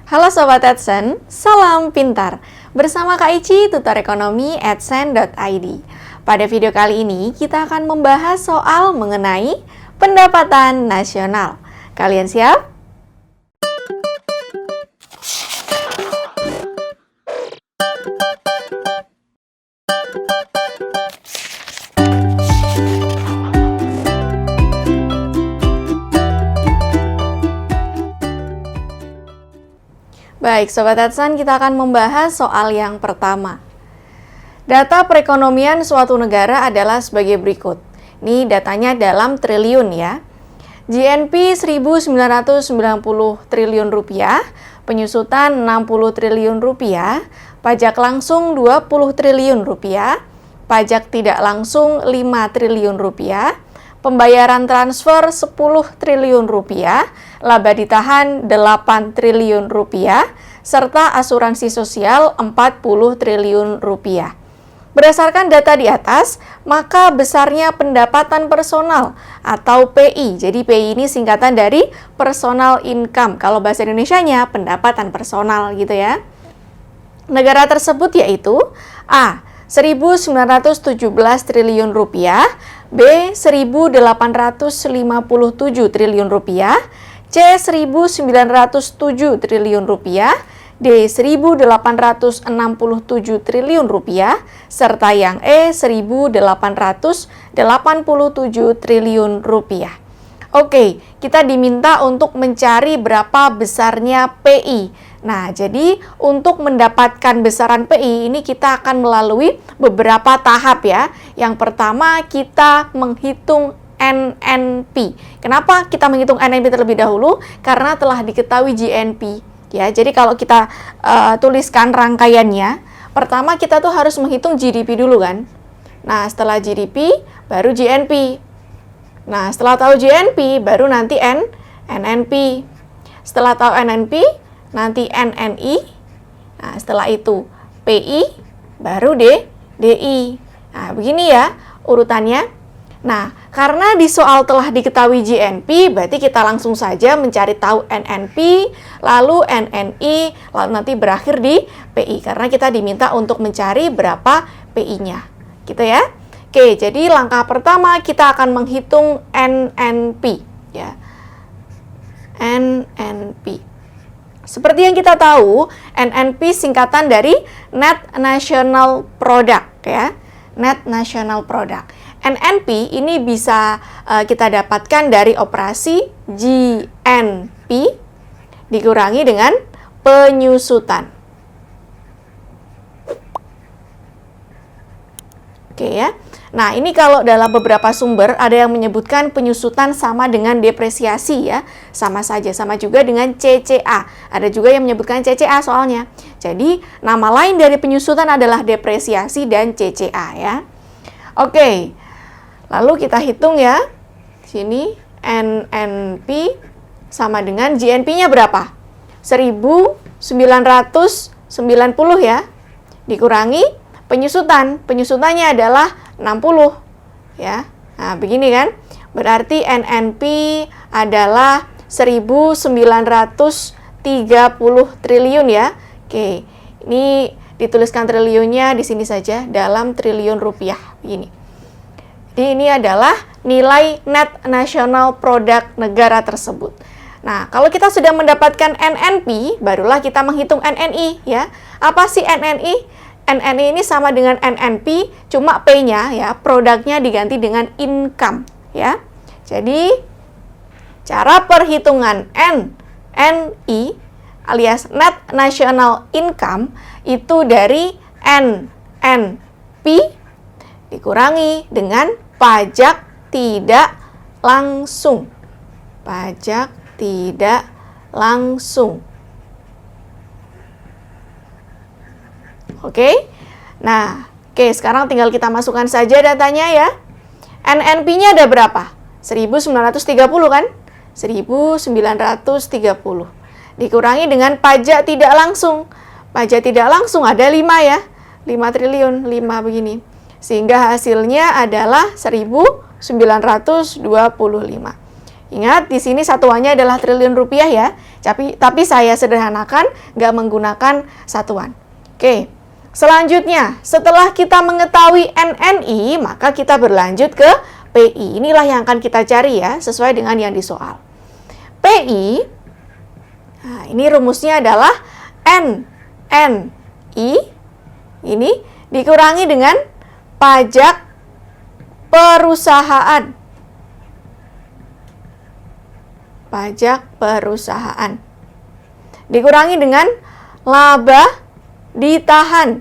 Halo Sobat Adsen, salam pintar. Bersama Kak Ici, tutor ekonomi adsen.id. Pada video kali ini, kita akan membahas soal mengenai pendapatan nasional. Kalian siap? Baik, Sobat Adsen, kita akan membahas soal yang pertama. Data perekonomian suatu negara adalah sebagai berikut. Ini datanya dalam triliun ya. GNP 1.990 triliun rupiah, penyusutan 60 triliun rupiah, pajak langsung 20 triliun rupiah, pajak tidak langsung 5 triliun rupiah, pembayaran transfer 10 triliun rupiah, laba ditahan 8 triliun rupiah, serta asuransi sosial 40 triliun rupiah. Berdasarkan data di atas, maka besarnya pendapatan personal atau PI. Jadi PI ini singkatan dari personal income. Kalau bahasa Indonesianya pendapatan personal gitu ya. Negara tersebut yaitu A. 1.917 triliun rupiah, B. 1.857 triliun rupiah, C. 1.907 triliun rupiah, D. 1.867 triliun rupiah, serta yang E. 1.887 triliun rupiah. Oke, kita diminta untuk mencari berapa besarnya PI. Nah, jadi untuk mendapatkan besaran PI ini kita akan melalui beberapa tahap ya. Yang pertama kita menghitung NNP. Kenapa kita menghitung NNP terlebih dahulu? Karena telah diketahui GNP. Ya, jadi kalau kita tuliskan rangkaiannya, pertama kita tuh harus menghitung GDP dulu kan. Nah, setelah GDP baru GNP. Nah, setelah tahu GNP baru nanti NNP. Setelah tahu NNP nanti NNI. Nah, setelah itu PI baru DI. Nah, begini ya urutannya. Nah, karena di soal telah diketahui GNP, berarti kita langsung saja mencari tahu NNP, lalu NNI, lalu nanti berakhir di PI. Karena kita diminta untuk mencari berapa PI-nya. Gitu ya. Oke, jadi langkah pertama kita akan menghitung NNP. Ya. NNP. Seperti yang kita tahu, NNP singkatan dari Net National Product. Ya. Net National Product. NNP ini bisa kita dapatkan dari operasi GNP dikurangi dengan penyusutan. Oke ya. Nah, ini kalau dalam beberapa sumber ada yang menyebutkan penyusutan sama dengan depresiasi ya. Sama saja, sama juga dengan CCA. Ada juga yang menyebutkan CCA soalnya. Jadi, nama lain dari penyusutan adalah depresiasi dan CCA ya. Oke. Lalu kita hitung ya, sini NNP sama dengan GNP-nya berapa? 1.990 ya, dikurangi penyusutan. Penyusutannya adalah 60 ya. Nah, begini kan, berarti NNP adalah 1.930 triliun ya. Oke, ini dituliskan triliunnya di sini saja, dalam triliun rupiah, begini. Jadi ini adalah nilai net national product negara tersebut. Nah, kalau kita sudah mendapatkan NNP, barulah kita menghitung NNI ya. Apa sih NNI? NNI ini sama dengan NNP, cuma P-nya ya, produknya diganti dengan income ya. Jadi cara perhitungan NNI alias net national income itu dari NNP dikurangi dengan pajak tidak langsung. Pajak tidak langsung. Oke. Nah, sekarang tinggal kita masukkan saja datanya ya. NNP-nya ada berapa? 1.930 kan? 1.930. Dikurangi dengan pajak tidak langsung. Pajak tidak langsung ada 5 ya. 5 triliun, 5 begini. Sehingga hasilnya adalah 1.925. Ingat, di sini satuannya adalah triliun rupiah ya. Tapi saya sederhanakan, nggak menggunakan satuan. Oke, selanjutnya, setelah kita mengetahui NNI, maka kita berlanjut ke PI. Inilah yang akan kita cari ya, sesuai dengan yang di soal. PI, nah ini rumusnya adalah NNI, ini dikurangi dengan pajak perusahaan. Pajak perusahaan. Dikurangi dengan laba ditahan.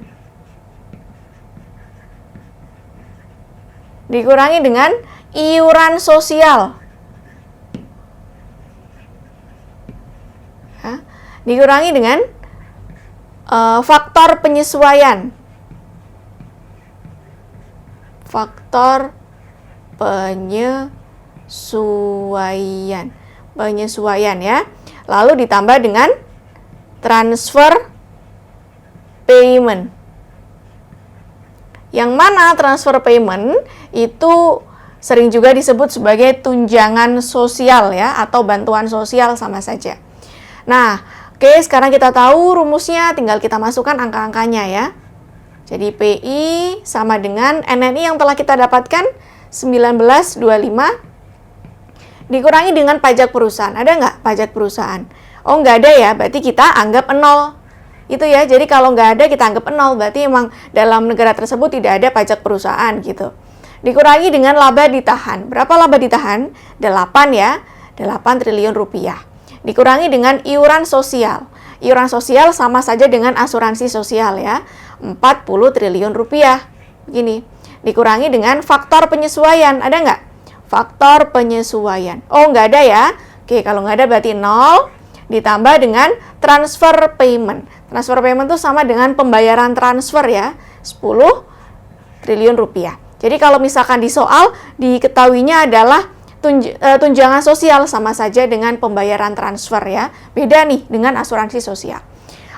Dikurangi dengan iuran sosial. Ya. Dikurangi dengan faktor penyesuaian. Faktor penyesuaian ya. Lalu ditambah dengan transfer payment. Yang mana transfer payment itu sering juga disebut sebagai tunjangan sosial ya, atau bantuan sosial sama saja. Nah, oke, sekarang kita tahu rumusnya, tinggal kita masukkan angka-angkanya ya. Jadi PI sama dengan NNI yang telah kita dapatkan 1925 dikurangi dengan pajak perusahaan. Ada nggak pajak perusahaan? Oh, nggak ada ya, berarti kita anggap 0. Itu ya, jadi kalau nggak ada kita anggap 0, berarti emang dalam negara tersebut tidak ada pajak perusahaan gitu. Dikurangi dengan laba ditahan. Berapa laba ditahan? 8 ya, 8 triliun rupiah. Dikurangi dengan iuran sosial. Iuran sosial sama saja dengan asuransi sosial ya, 40 triliun rupiah. Begini, dikurangi dengan faktor penyesuaian. Ada nggak? Faktor penyesuaian. Oh, nggak ada ya. Oke, kalau nggak ada berarti 0. Ditambah dengan transfer payment. Transfer payment itu sama dengan pembayaran transfer ya, 10 triliun rupiah. Jadi kalau misalkan di soal diketahuinya adalah tunjangan sosial sama saja dengan pembayaran transfer ya. Beda nih dengan asuransi sosial.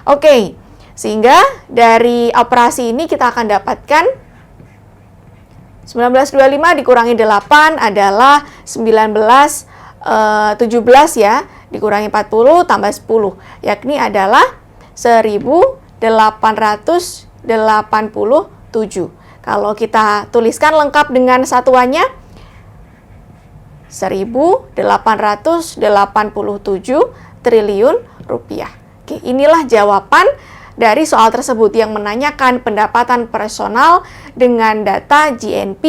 Oke, sehingga dari operasi ini kita akan dapatkan 1925 dikurangi 8 adalah 1917 ya, dikurangi 40 tambah 10, yakni adalah 1887. Kalau kita tuliskan lengkap dengan satuannya 1887 triliun rupiah. Oke, inilah jawaban dari soal tersebut yang menanyakan pendapatan personal dengan data GNP,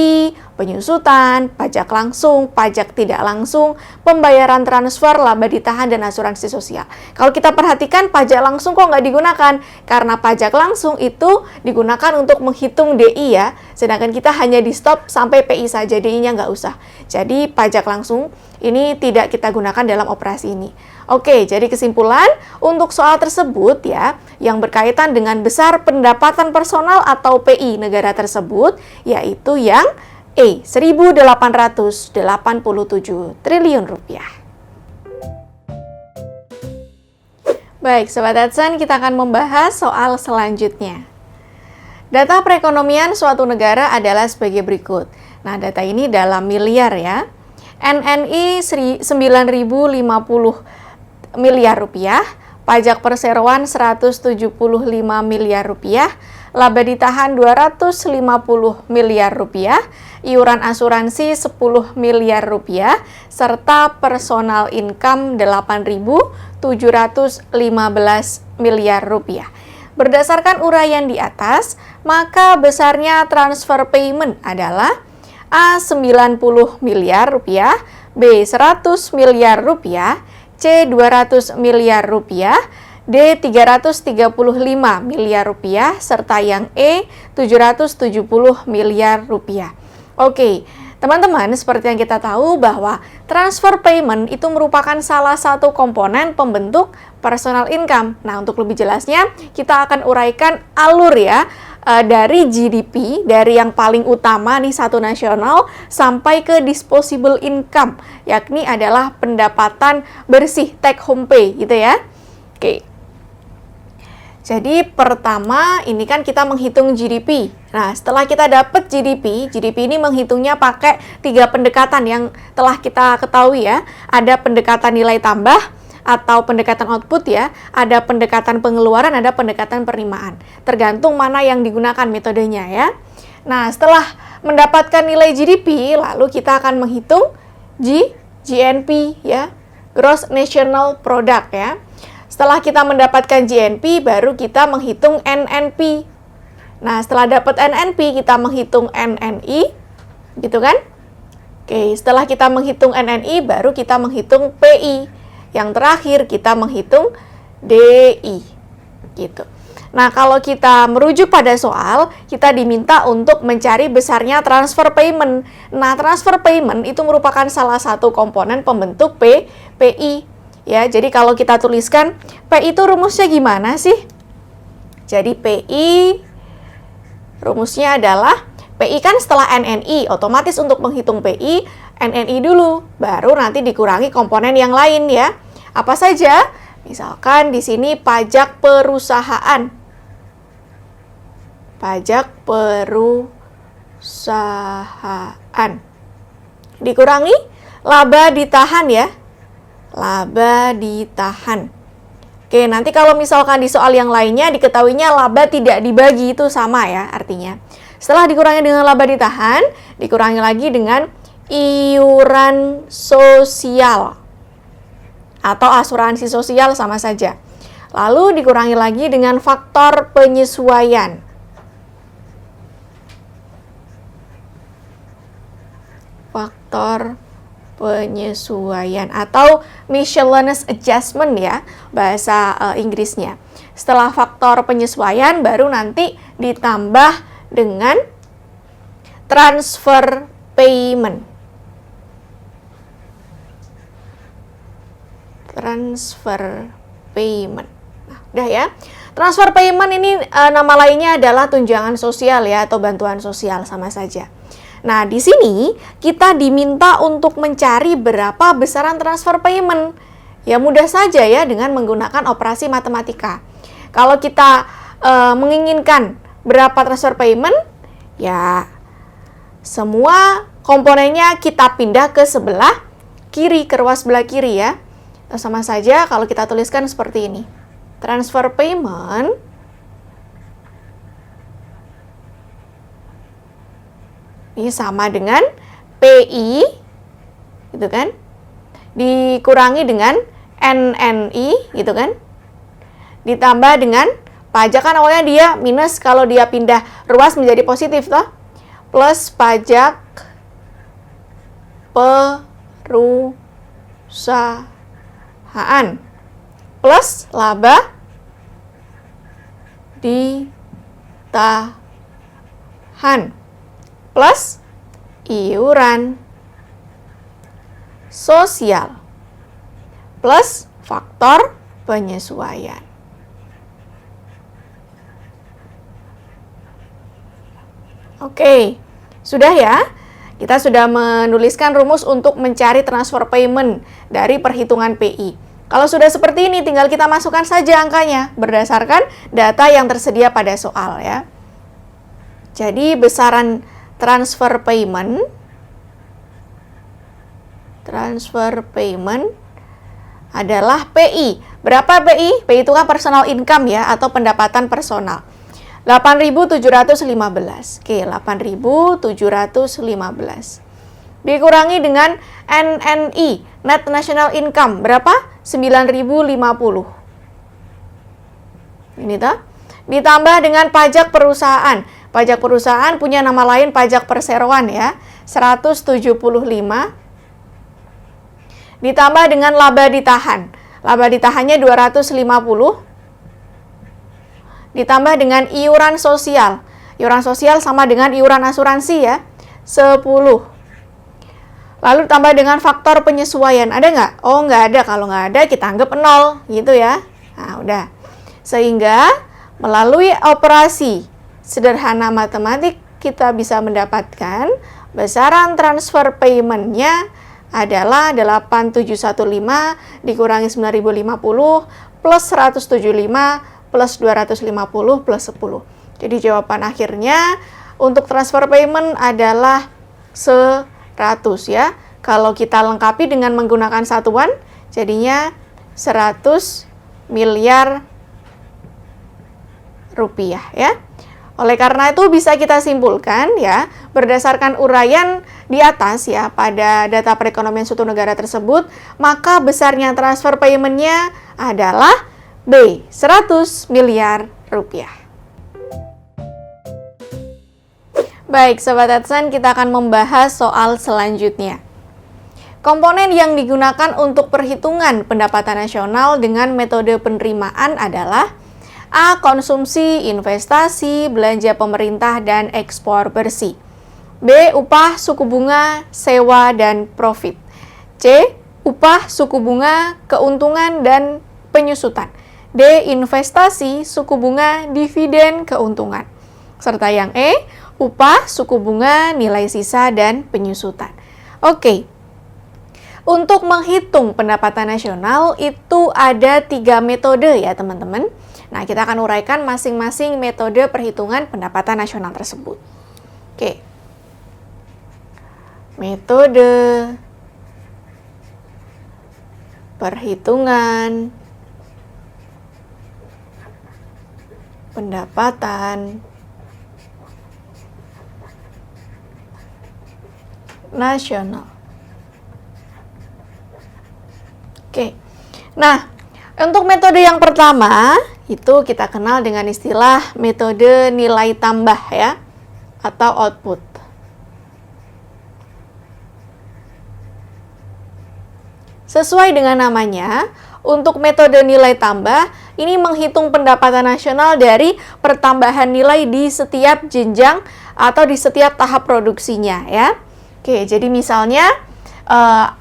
penyusutan, pajak langsung, pajak tidak langsung, pembayaran transfer, laba ditahan, dan asuransi sosial. Kalau kita perhatikan pajak langsung kok nggak digunakan? Karena pajak langsung itu digunakan untuk menghitung DI ya, sedangkan kita hanya di stop sampai PI saja, DI-nya nggak usah. Jadi pajak langsung ini tidak kita gunakan dalam operasi ini. Oke, jadi kesimpulan untuk soal tersebut ya, yang berkaitan dengan besar pendapatan personal atau PI negara tersebut, yaitu yang E, 1887 triliun rupiah. Baik, Sobat Adsen, kita akan membahas soal selanjutnya. Data perekonomian suatu negara adalah sebagai berikut. Nah, data ini dalam miliar ya. NNI 9.050 miliar rupiah, pajak perseroan 175 miliar rupiah, laba ditahan 250 miliar rupiah, iuran asuransi 10 miliar rupiah, serta personal income 8.715 miliar rupiah. Berdasarkan uraian di atas, maka besarnya transfer payment adalah A 90 miliar rupiah, B 100 miliar rupiah, C 200 miliar rupiah, D 335 miliar rupiah, serta yang E 770 miliar rupiah. Oke, teman-teman, seperti yang kita tahu bahwa transfer payment itu merupakan salah satu komponen pembentuk personal income. Nah, untuk lebih jelasnya, kita akan uraikan alur ya, dari GDP, dari yang paling utama nih satu nasional, sampai ke disposable income, yakni adalah pendapatan bersih take home pay gitu ya. Oke. Jadi pertama ini kan kita menghitung GDP. Nah, setelah kita dapat GDP ini menghitungnya pakai 3 pendekatan yang telah kita ketahui ya. Ada pendekatan nilai tambah atau pendekatan output ya, ada pendekatan pengeluaran, ada pendekatan penerimaan. Tergantung mana yang digunakan metodenya ya. Nah, setelah mendapatkan nilai GDP, lalu kita akan menghitung GNP ya, Gross National Product ya. Setelah kita mendapatkan GNP, baru kita menghitung NNP. Nah, setelah dapat NNP, kita menghitung NNI, gitu kan? Oke, setelah kita menghitung NNI, baru kita menghitung PI. Yang terakhir, kita menghitung DI, gitu. Nah, kalau kita merujuk pada soal, kita diminta untuk mencari besarnya transfer payment. Nah, transfer payment itu merupakan salah satu komponen pembentuk PI. Ya, jadi kalau kita tuliskan PI itu rumusnya gimana sih? Jadi PI rumusnya adalah PI kan setelah NNI, otomatis untuk menghitung PI, NNI dulu, baru nanti dikurangi komponen yang lain ya. Apa saja? Misalkan di sini pajak perusahaan. Pajak perusahaan. Dikurangi laba ditahan ya. Laba ditahan. Oke, nanti kalau misalkan di soal yang lainnya diketahuinya laba tidak dibagi, itu sama ya artinya. Setelah dikurangi dengan laba ditahan, dikurangi lagi dengan iuran sosial atau asuransi sosial sama saja. Lalu dikurangi lagi dengan faktor penyesuaian. Faktor penyesuaian atau miscellaneous adjustment ya bahasa Inggrisnya. Setelah faktor penyesuaian baru nanti ditambah dengan transfer payment. Transfer payment. Nah, udah ya. Transfer payment ini nama lainnya adalah tunjangan sosial ya atau bantuan sosial sama saja. Nah, di sini kita diminta untuk mencari berapa besaran transfer payment. Ya, mudah saja ya dengan menggunakan operasi matematika. Kalau kita menginginkan berapa transfer payment, ya semua komponennya kita pindah ke sebelah kiri, ke ruas sebelah kiri ya. Sama saja kalau kita tuliskan seperti ini. Transfer payment ini sama dengan PI, gitu kan? Dikurangi dengan NNI, gitu kan? Ditambah dengan pajak kan awalnya dia minus, kalau dia pindah ruas menjadi positif toh. Plus pajak perusahaan. Plus laba ditahan. Plus iuran sosial plus faktor penyesuaian. Oke, sudah ya? Kita sudah menuliskan rumus untuk mencari transfer payment dari perhitungan PI. Kalau sudah seperti ini, tinggal kita masukkan saja angkanya berdasarkan data yang tersedia pada soal ya. Jadi besaran transfer payment adalah PI. Berapa PI? PI itu kan personal income ya atau pendapatan personal. 8.715. Oke, 8.715. Dikurangi dengan NNI, Net National Income. Berapa? 9.050. Ini toh. Ditambah dengan pajak perusahaan. Pajak perusahaan punya nama lain pajak perseroan ya, 175. Ditambah dengan laba ditahan. Laba ditahannya 250. Ditambah dengan iuran sosial. Iuran sosial sama dengan iuran asuransi ya, 10. Lalu tambah dengan faktor penyesuaian. Ada nggak? Oh, nggak ada. Kalau nggak ada, kita anggap 0 gitu ya. Nah, udah. Sehingga melalui operasi sederhana matematik, kita bisa mendapatkan besaran transfer payment-nya adalah 8.715 dikurangi 9.050 plus 175 plus 250 plus 10. Jadi jawaban akhirnya untuk transfer payment adalah 100 ya. Kalau kita lengkapi dengan menggunakan satuan, jadinya 100 miliar rupiah ya. Oleh karena itu bisa kita simpulkan ya, berdasarkan uraian di atas ya pada data perekonomian suatu negara tersebut, maka besarnya transfer payment-nya adalah B, 100 miliar rupiah. Baik, Sobat Adsen, kita akan membahas soal selanjutnya. Komponen yang digunakan untuk perhitungan pendapatan nasional dengan metode penerimaan adalah A. Konsumsi, investasi, belanja pemerintah, dan ekspor bersih. B. Upah, suku bunga, sewa, dan profit. C. Upah, suku bunga, keuntungan, dan penyusutan. D. Investasi, suku bunga, dividen, keuntungan. Serta yang E. Upah, suku bunga, nilai sisa, dan penyusutan. Oke. Untuk menghitung pendapatan nasional itu ada 3 metode ya teman-teman. Nah, kita akan uraikan masing-masing metode perhitungan pendapatan nasional tersebut. Oke. Metode perhitungan pendapatan nasional. Oke. Nah, untuk metode yang pertama itu kita kenal dengan istilah metode nilai tambah ya, atau output. Sesuai dengan namanya, untuk metode nilai tambah ini menghitung pendapatan nasional dari pertambahan nilai di setiap jenjang atau di setiap tahap produksinya ya. Oke, jadi misalnya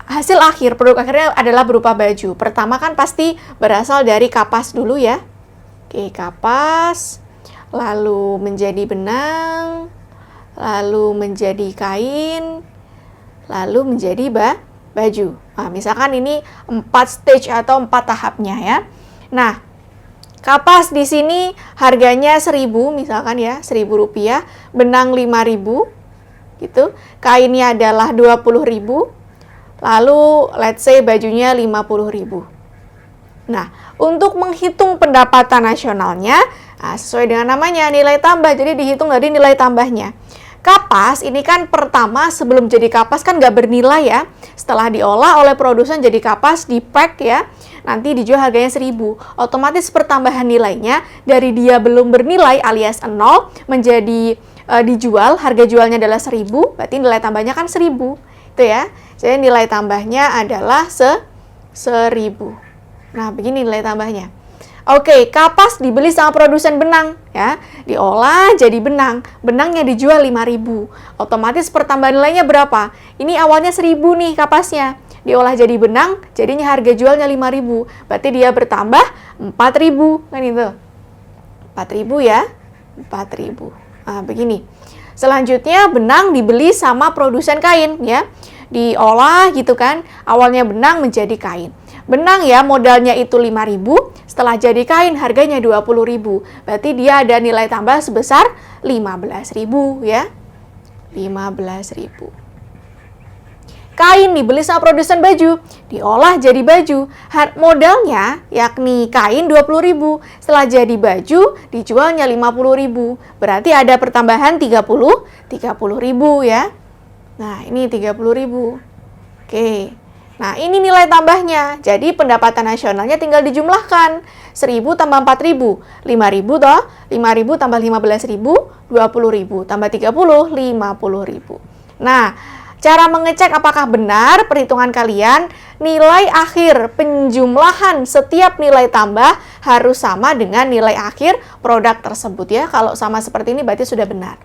hasil akhir, produk akhirnya adalah berupa baju. Pertama kan pasti berasal dari kapas dulu ya. Oke, kapas, lalu menjadi benang, lalu menjadi kain, lalu menjadi baju. Nah, misalkan ini 4 stage atau 4 tahapnya ya. Nah, kapas di sini harganya 1.000 misalkan ya, 1.000 rupiah, benang 5.000 gitu. Kainnya adalah 20.000. Lalu let's say bajunya 50.000. Nah, untuk menghitung pendapatan nasionalnya, sesuai dengan namanya nilai tambah, jadi dihitung dari nilai tambahnya. Kapas ini kan pertama sebelum jadi kapas kan nggak bernilai ya. Setelah diolah oleh produsen jadi kapas, di-pack ya, nanti dijual harganya 1.000. Otomatis pertambahan nilainya dari dia belum bernilai alias 0 menjadi dijual, harga jualnya adalah 1.000, berarti nilai tambahnya kan 1.000. Itu ya. Jadi nilai tambahnya adalah 1.000. Nah, begini nilai tambahnya. Oke, kapas dibeli sama produsen benang ya. Diolah jadi benang. Benangnya dijual 5.000. Otomatis pertambahan nilainya berapa? Ini awalnya 1.000 nih kapasnya. Diolah jadi benang, jadinya harga jualnya 5.000. Berarti dia bertambah 4.000 kan itu. 4.000 ya. 4.000. Nah, begini. Selanjutnya benang dibeli sama produsen kain ya. Diolah gitu kan. Awalnya benang menjadi kain. Benang ya modalnya itu 5.000, setelah jadi kain harganya 20.000. Berarti dia ada nilai tambah sebesar 15.000 ya. 15.000. Kain dibeli sama produsen baju, diolah jadi baju. Modalnya yakni kain 20.000, setelah jadi baju dijualnya 50.000. Berarti ada pertambahan 30.000 ya. Nah, ini 30.000. Oke. Nah, ini nilai tambahnya. Jadi pendapatan nasionalnya tinggal dijumlahkan. 1.000 tambah 4.000, 5.000 toh. 5.000 tambah 15.000, 20.000 tambah 30, 50.000. Nah, cara mengecek apakah benar perhitungan kalian, nilai akhir penjumlahan setiap nilai tambah harus sama dengan nilai akhir produk tersebut ya. Kalau sama seperti ini berarti sudah benar.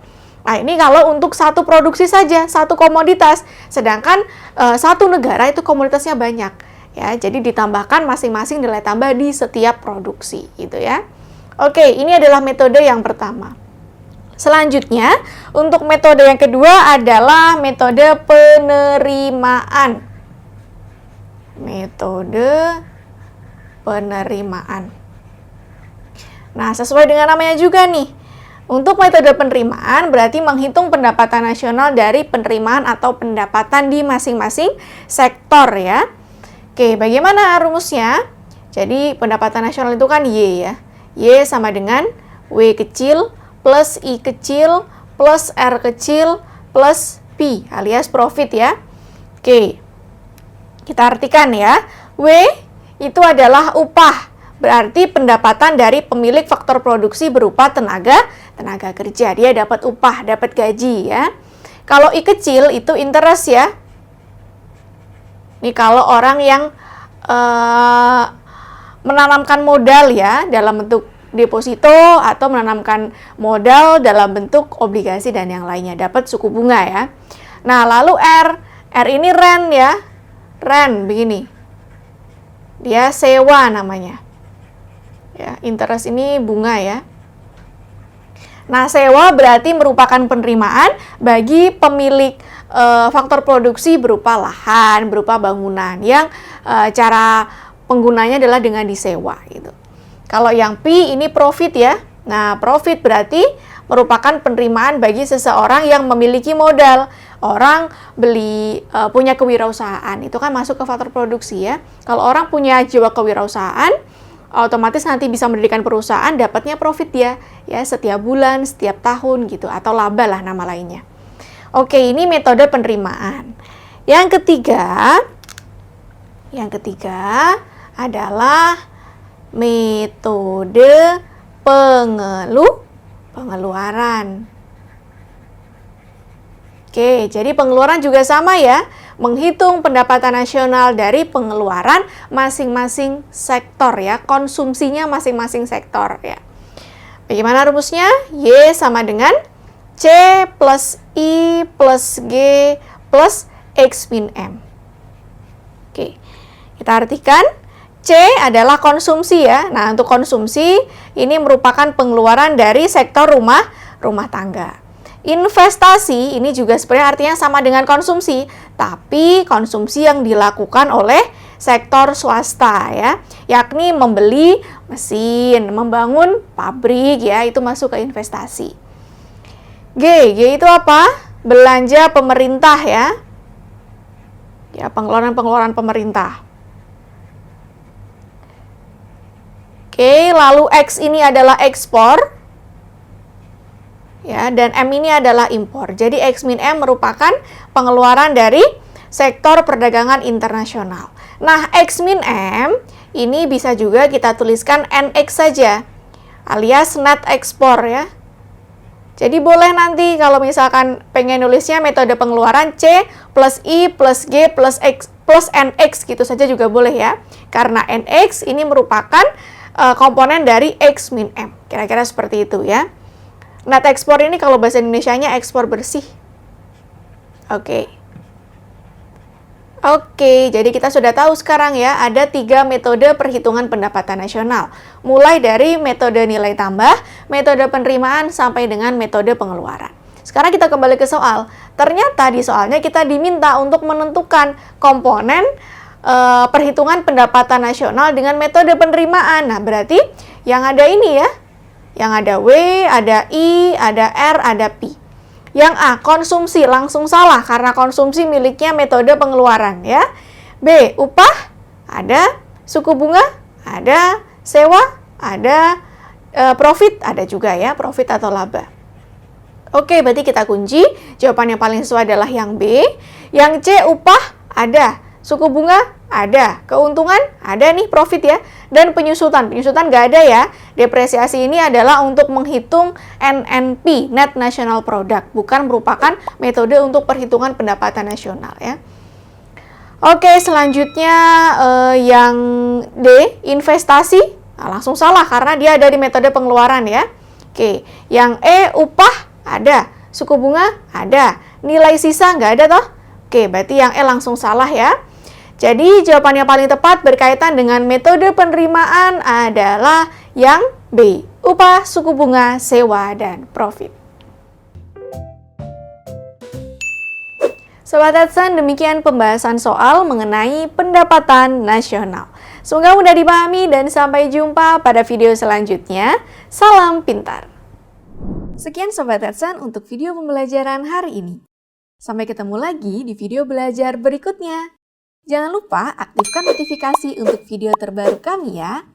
Nah, ini kalau untuk satu produksi saja, satu komoditas. Sedangkan satu negara itu komoditasnya banyak. Ya, jadi ditambahkan masing-masing nilai tambah di setiap produksi gitu ya. Oke, ini adalah metode yang pertama. Selanjutnya, untuk metode yang kedua adalah metode penerimaan. Metode penerimaan. Nah, sesuai dengan namanya juga nih. Untuk metode penerimaan berarti menghitung pendapatan nasional dari penerimaan atau pendapatan di masing-masing sektor ya. Oke, bagaimana rumusnya? Jadi pendapatan nasional itu kan Y ya. Y sama dengan W kecil plus I kecil plus R kecil plus P alias profit ya. Oke, kita artikan ya. W itu adalah upah. Berarti pendapatan dari pemilik faktor produksi berupa tenaga kerja. Dia dapat upah, dapat gaji ya. Kalau I kecil itu interest ya. Ini kalau orang yang menanamkan modal ya dalam bentuk deposito atau menanamkan modal dalam bentuk obligasi dan yang lainnya, dapat suku bunga ya. Nah, lalu R ini rent ya. Rent begini. Dia sewa namanya. Ya, interest ini bunga ya. Nah, sewa berarti merupakan penerimaan bagi pemilik faktor produksi berupa lahan, berupa bangunan yang cara penggunanya adalah dengan disewa gitu. Kalau yang P ini profit ya. Nah, profit berarti merupakan penerimaan bagi seseorang yang memiliki modal. Orang punya kewirausahaan, itu kan masuk ke faktor produksi ya. Kalau orang punya jiwa kewirausahaan, otomatis nanti bisa mendirikan perusahaan, dapatnya profit ya setiap bulan, setiap tahun gitu, atau laba lah nama lainnya. Oke, ini metode penerimaan. Yang ketiga adalah metode pengeluaran. Oke, jadi pengeluaran juga sama ya, menghitung pendapatan nasional dari pengeluaran masing-masing sektor ya, konsumsinya masing-masing sektor ya. Bagaimana rumusnya? Y sama dengan C plus I plus G plus X min M. Oke, kita artikan C adalah konsumsi ya. Nah, untuk konsumsi ini merupakan pengeluaran dari sektor rumah tangga. Investasi ini juga sebenarnya artinya sama dengan konsumsi, tapi konsumsi yang dilakukan oleh sektor swasta ya, yakni membeli mesin, membangun pabrik ya, itu masuk ke investasi. G itu apa? Belanja pemerintah ya. Ya, pengeluaran pemerintah. Oke, lalu X ini adalah ekspor. Ya, dan M ini adalah impor. Jadi X min M merupakan pengeluaran dari sektor perdagangan internasional. Nah, X min M ini bisa juga kita tuliskan NX saja, alias net ekspor ya. Jadi boleh nanti kalau misalkan pengen nulisnya metode pengeluaran C plus I plus G plus X plus NX gitu saja juga boleh ya. Karena NX ini merupakan komponen dari X min M. Kira-kira seperti itu ya. Net ekspor ini kalau bahasa Indonesianya ekspor bersih. Oke, jadi kita sudah tahu sekarang ya, ada 3 metode perhitungan pendapatan nasional. Mulai dari metode nilai tambah, metode penerimaan, sampai dengan metode pengeluaran. Sekarang kita kembali ke soal. Ternyata di soalnya kita diminta untuk menentukan komponen perhitungan pendapatan nasional dengan metode penerimaan. Nah, berarti yang ada ini ya. Yang ada W, ada I, ada R, ada P. Yang A, konsumsi, langsung salah karena konsumsi miliknya metode pengeluaran ya. B, upah, ada. Suku bunga, ada. Sewa, ada. Profit, ada juga ya, profit atau laba. Oke, berarti kita kunci. Jawaban yang paling sesuai adalah yang B. Yang C, upah, ada. Suku bunga, ada. Keuntungan, ada nih, profit ya. Dan penyusutan nggak ada ya. Depresiasi ini adalah untuk menghitung NNP, Net National Product, bukan merupakan metode untuk perhitungan pendapatan nasional ya. Oke, selanjutnya yang D, investasi. Nah, langsung salah karena dia ada di metode pengeluaran ya. Oke, yang E, upah, ada. Suku bunga, ada. Nilai sisa nggak ada toh? Oke, berarti yang E langsung salah ya. Jadi jawaban yang paling tepat berkaitan dengan metode penerimaan adalah yang B, upah, suku bunga, sewa, dan profit. Sobat Adsen, demikian pembahasan soal mengenai pendapatan nasional. Semoga mudah dipahami dan sampai jumpa pada video selanjutnya. Salam pintar. Sekian Sobat Edson untuk video pembelajaran hari ini. Sampai ketemu lagi di video belajar berikutnya. Jangan lupa aktifkan notifikasi untuk video terbaru kami ya.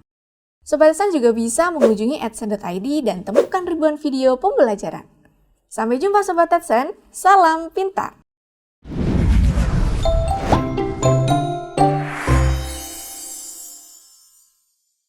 Sobat Edson juga bisa mengunjungi edson.id dan temukan ribuan video pembelajaran. Sampai jumpa Sobat Edson, salam pintar!